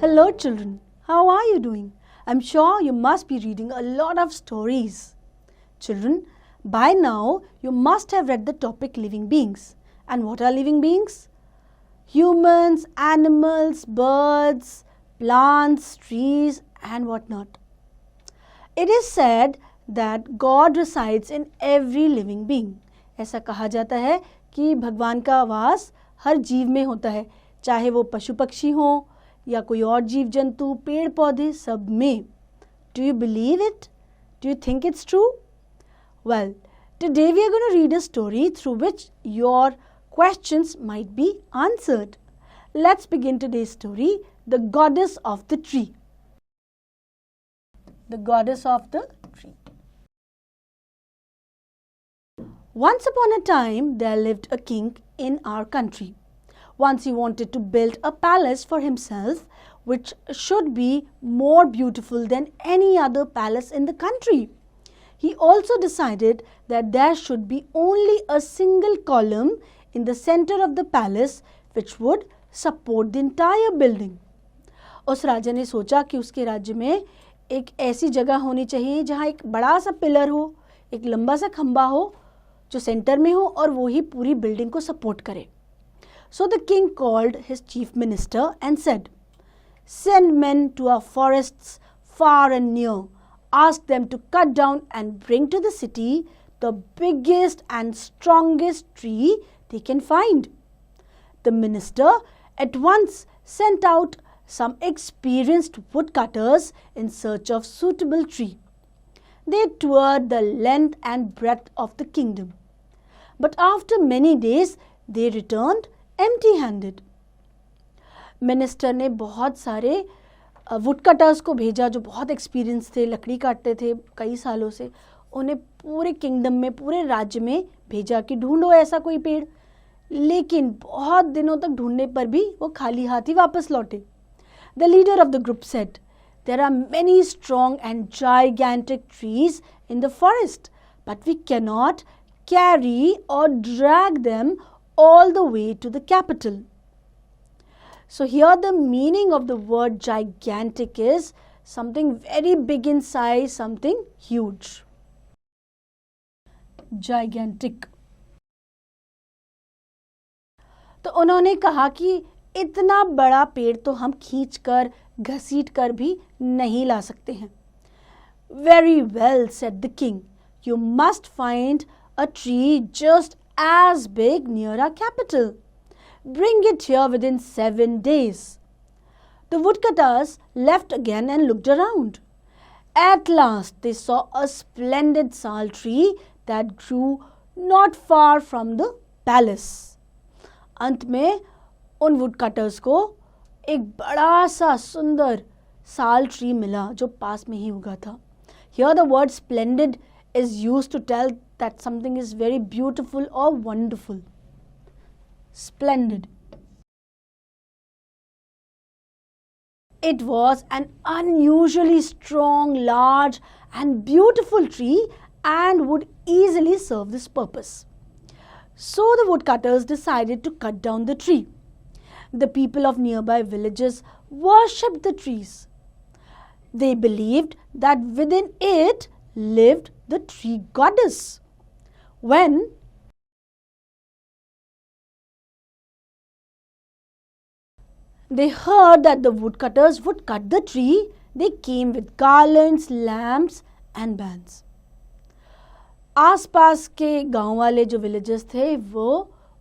Hello children, how are you doing? I'm sure you must be reading a lot of stories. Children, by now you must have read the topic living beings. And what are living beings? Humans, animals, birds, plants, trees and whatnot. It is said that God resides in every living being. ऐसा कहा जाता है कि भगवान का वास हर जीव में होता है, चाहे वो पशु पक्षी हो या कोई और जीव जंतु, पेड़ पौधे, सब में. Do you believe it? Do you think it's true? Well, today we are going to read a story through which your questions might be answered. Let's begin today's story, The Goddess of the Tree. The Goddess of the Tree. Once upon a time, there lived a king in our country. Once he wanted to build a palace for himself, which should be more beautiful than any other palace in the country. He also decided that there should be only a single column in the center of the palace which would support the entire building. उस राजा ने सोचा कि उसके राज्य में एक ऐसी जगह होनी चाहिए जहाँ एक बड़ा सा पिलर हो, एक लंबा सा खंबा हो जो सेंटर में हो और वो ही पूरी बिल्डिंग को सपोर्ट करे. So the king called his chief minister and said, "Send men to our forests far and near. Ask them to cut down and bring to the city the biggest and strongest tree they can find." The minister at once sent out some experienced woodcutters in search of suitable tree. They toured the length and breadth of the kingdom. But after many days, they returned empty-handed. Minister ने बहुत सारे वुडकटर्स को भेजा जो बहुत experience थे, लकड़ी काटते थे कई सालों से. उन्हें पूरे किंगडम में, पूरे राज्य में भेजा कि ढूंढो ऐसा कोई पेड़. लेकिन बहुत दिनों तक ढूंढने पर भी वो खाली हाथ ही वापस लौटे. The leader of the group said, "There are many strong and gigantic trees in the forest, but we cannot carry or drag them all the way to the capital." So here the meaning of the word gigantic is something very big in size, something huge. Gigantic. तो उन्होंने कहा कि इतना बड़ा पेड़ तो हम खींचकर, घसीटकर भी नहीं ला सकते हैं. Very well, said the king. You must find a tree just as big near our capital. Bring it here within 7 days. The woodcutters left again and looked around. At last they saw a splendid sal tree that grew not far from the palace. अंत में उन वुडकटर्स को एक बड़ा सा सुंदर साल tree मिला जो पास में ही उगा था. Here the word splendid is used to tell that something is very beautiful or wonderful. Splendid. It was an unusually strong, large and beautiful tree and would easily serve this purpose. So the woodcutters decided to cut down the tree. The people of nearby villages worshipped the trees. They believed that within it lived the tree goddess. When they heard that the woodcutters would cut the tree, they came with garlands, lamps and bands. आसपास के गांव वाले जो villages थे वो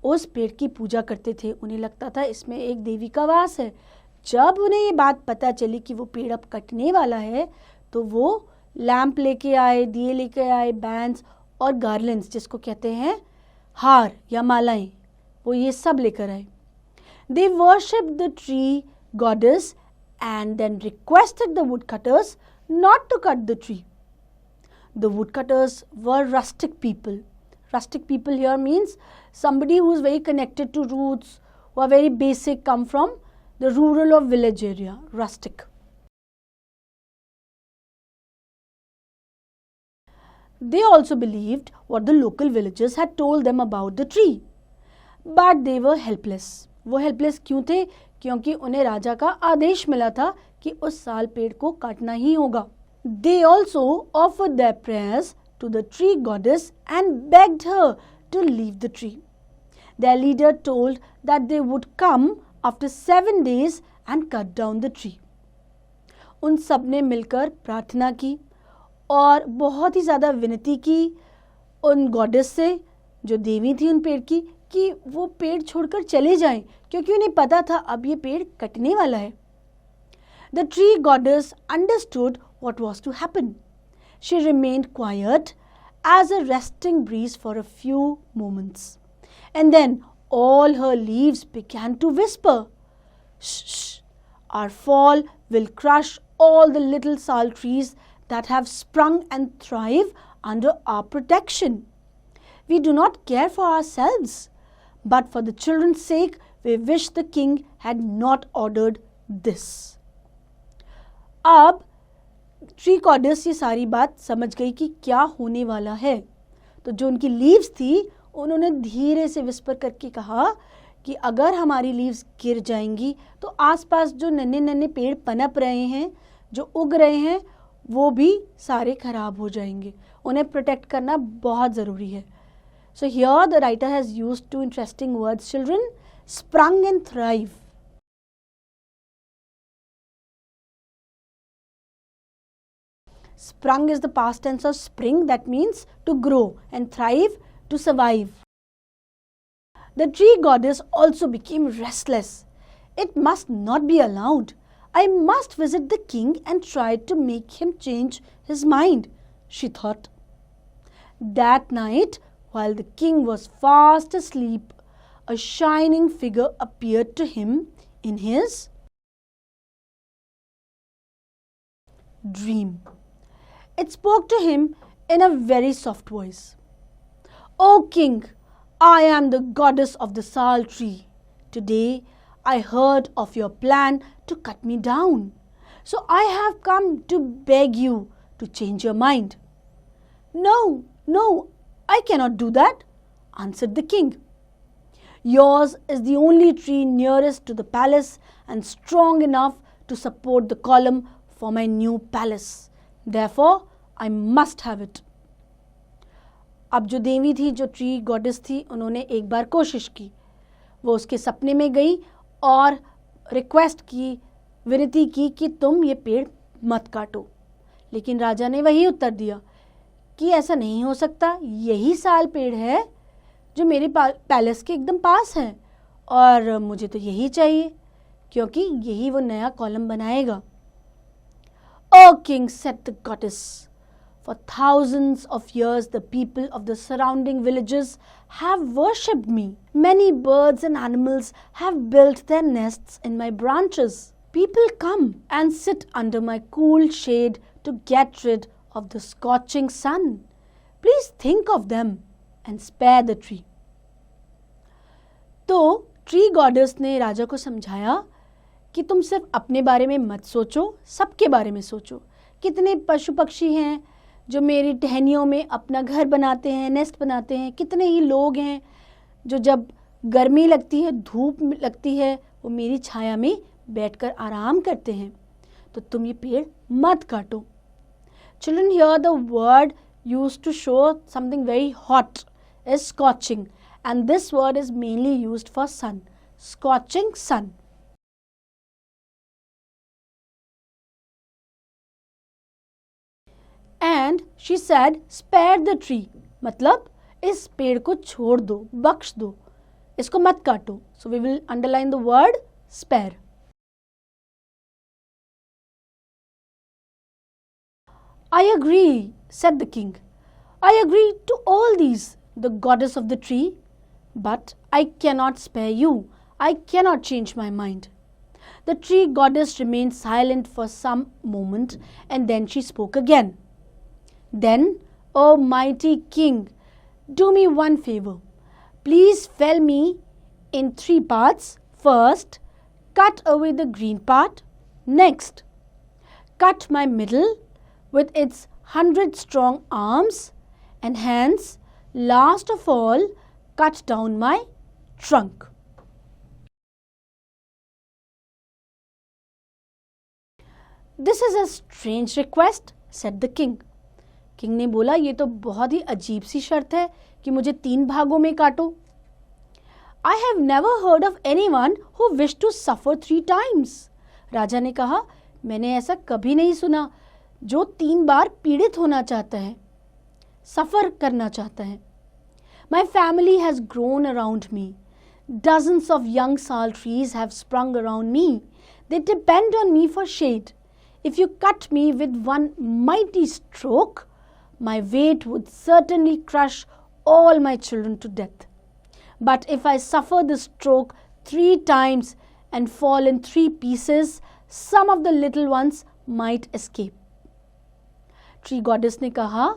उस पेड़ की पूजा करते थे. उन्हें लगता था इसमें एक देवी का वास है. जब उन्हें ये बात पता चली कि वो पेड़ अब कटने वाला है तो वो लैंप लेके आए, दिए लेके आए, बैंड्स और गार्लैंड्स जिसको कहते हैं हार या मालाएं, वो ये सब लेकर आए. They worshipped the tree goddess and then requested the woodcutters not to cut the tree. The woodcutters were rustic people. Rustic people here means somebody who is very connected to roots, who are very basic, come from the rural or village area, rustic. They also believed what the local villagers had told them about the tree. But they were helpless. वो helpless क्यों थे? क्योंकि उन्हें राजा का आदेश मिला था कि उस साल पेड़ को काटना ही होगा. They also offered their prayers to the tree goddess and begged her to leave the tree. Their leader told that they would come after 7 days and cut down the tree. उन सब ने मिलकर प्रार्थना की और बहुत ही ज़्यादा विनती की उन गॉडेस से, जो देवी थी उन पेड़ की, कि वो पेड़ छोड़कर चले जाएं, क्योंकि उन्हें पता था अब ये पेड़ कटने वाला है. The tree goddess understood what was to happen. She remained quiet as a resting breeze for a few moments. And then all her leaves began to whisper, "Shh, shh, our fall will crush all the little sal trees that have sprung and thrive under our protection. We do not care for ourselves, but for the children's sake, we wish the king had not ordered this." अब tree goddess ये सारी बात समझ गई कि क्या होने वाला है. तो जो उनकी लीव्स थी उन्होंने धीरे से विस्पर करके कहा कि अगर हमारी लीव्स गिर जाएंगी तो आसपास जो नन्हे नन्हे पेड़ पनप रहे हैं, जो उग रहे हैं, वो भी सारे खराब हो जाएंगे. उन्हें प्रोटेक्ट करना बहुत ज़रूरी है. So here the writer has used two interesting words children, sprung and thrive. Sprung is the past tense of spring, that means to grow, and thrive, to survive. The tree goddess also became restless. It must not be allowed. I must visit the king and try to make him change his mind, she thought. That night, while the king was fast asleep, a shining figure appeared to him in his dream. It spoke to him in a very soft voice. "O king, I am the goddess of the sal tree. Today I heard of your plan to cut me down. So I have come to beg you to change your mind." No, I cannot do that," answered the king. "Yours is the only tree nearest to the palace and strong enough to support the column for my new palace. Therefore, I must have it." अब जो देवी थी, जो tree goddess थी, उन्होंने एक बार कोशिश की. वो उसके सपने में गई और रिक्वेस्ट की, विनती की कि तुम ये पेड़ मत काटो. लेकिन राजा ने वही उत्तर दिया कि ऐसा नहीं हो सकता. यही साल पेड़ है जो मेरे पैलेस के एकदम पास है और मुझे तो यही चाहिए, क्योंकि यही वो नया कॉलम बनाएगा. "O king," said the goddess, "for thousands of years the people of the surrounding villages have worshipped me. Many birds and animals have built their nests in my branches. People come and sit under my cool shade to get rid of the scorching sun. Please think of them and spare the tree." तो tree goddess ने राजा को समझाया कि तुम सिर्फ अपने बारे में मत सोचो, सबके बारे में सोचो. कितने पशु पक्षी हैं जो मेरी टहनियों में अपना घर बनाते हैं, नेस्ट बनाते हैं. कितने ही लोग हैं जो जब गर्मी लगती है, धूप लगती है, वो मेरी छाया में बैठकर आराम करते हैं. तो तुम ये पेड़ मत काटो. Children, here the word used to show something very hot is scorching, and this word is mainly used for sun. Scorching sun. And she said, "Spare the tree." मतलब इस पेड़ को छोड़ दो, बख्श दो, इसको मत काटो. So we will underline the word spare. "I agree," said the king. "I agree to all these, the goddess of the tree, but I cannot spare you. I cannot change my mind." The tree goddess remained silent for some moment and then she spoke again. "Then, O mighty king, do me one favor. Please fell me in 3 parts. First, cut away the green part. Next, cut my middle with its 100 strong arms and hands. Last of all, cut down my trunk." This is a strange request, said the king. King ने बोला, ये तो बहुत ही अजीब सी शर्त है कि मुझे 3 भागों में काटो. I have never heard of anyone who wished to suffer 3 times. राजा ने कहा, मैंने ऐसा कभी नहीं सुना जो 3 बार पीड़ित होना चाहता है, सफर करना चाहता है. My family has grown around me. Dozens of young sal trees have sprung around me. They depend on me for shade. If you cut me with one mighty stroke, my weight would certainly crush all my children to death. But if I suffer the stroke 3 times and fall in 3 pieces, some of the little ones might escape. Tree goddess ने कहा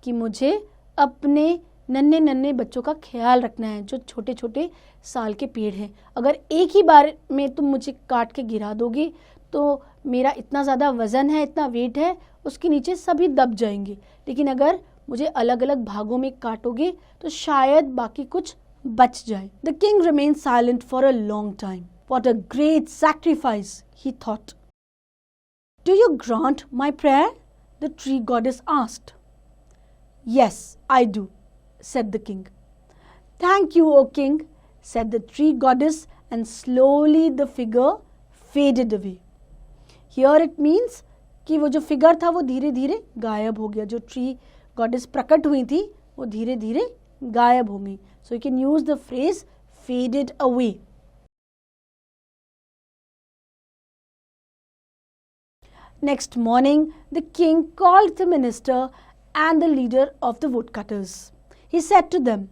कि मुझे अपने नन्हे नन्हे बच्चों का ख्याल रखना है जो छोटे छोटे साल के पेड़ हैं. अगर एक ही बार में तुम मुझे काट के गिरा दोगे तो मेरा इतना ज़्यादा वज़न है, इतना वेट है, उसके नीचे सभी दब जाएंगे. लेकिन अगर मुझे अलग अलग भागों में काटोगे तो शायद बाकी कुछ बच जाए. The king remained silent for a long time. What a great sacrifice, he thought. Do you grant my prayer? The tree goddess asked. Yes, I do, said the king. Thank you, O king, said the tree goddess, and slowly the figure faded away. Here it means कि वो जो figure था वो धीरे धीरे गायब हो गया. जो ट्री गॉडेस प्रकट हुई थी वो धीरे धीरे गायब हो गई. So you can use the phrase faded away. Next morning, the king called the minister and the leader of the woodcutters. He said to them,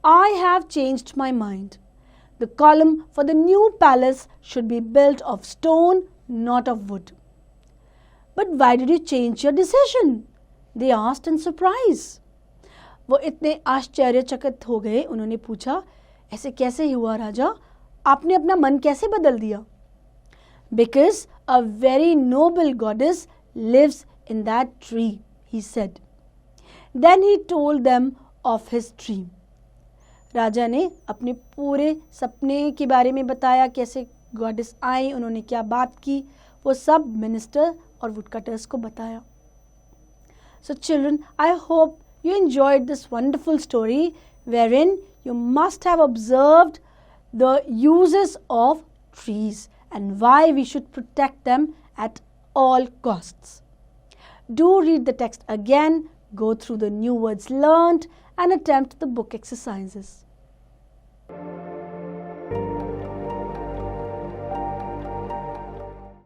I have changed my mind. The column for the new palace should be built of stone, not of wood. But why did you change your decision? They asked in surprise. वो इतने आश्चर्यचकित हो गए. उन्होंने पूछा, ऐसे कैसे हुआ राजा? आपने अपना मन कैसे बदल दिया? Because a very noble goddess lives in that tree, he said. Then he told them of his dream. राजा ने अपने पूरे सपने के बारे में बताया, कैसे गॉडेस आई, उन्होंने क्या बात की, वो सब मिनिस्टर और वुडकटर्स को बताया. So children, I hope you enjoyed this wonderful story wherein you must have observed the uses of trees and why we should protect them at all costs. Do read the text again, go through the new words learned and attempt the book exercises.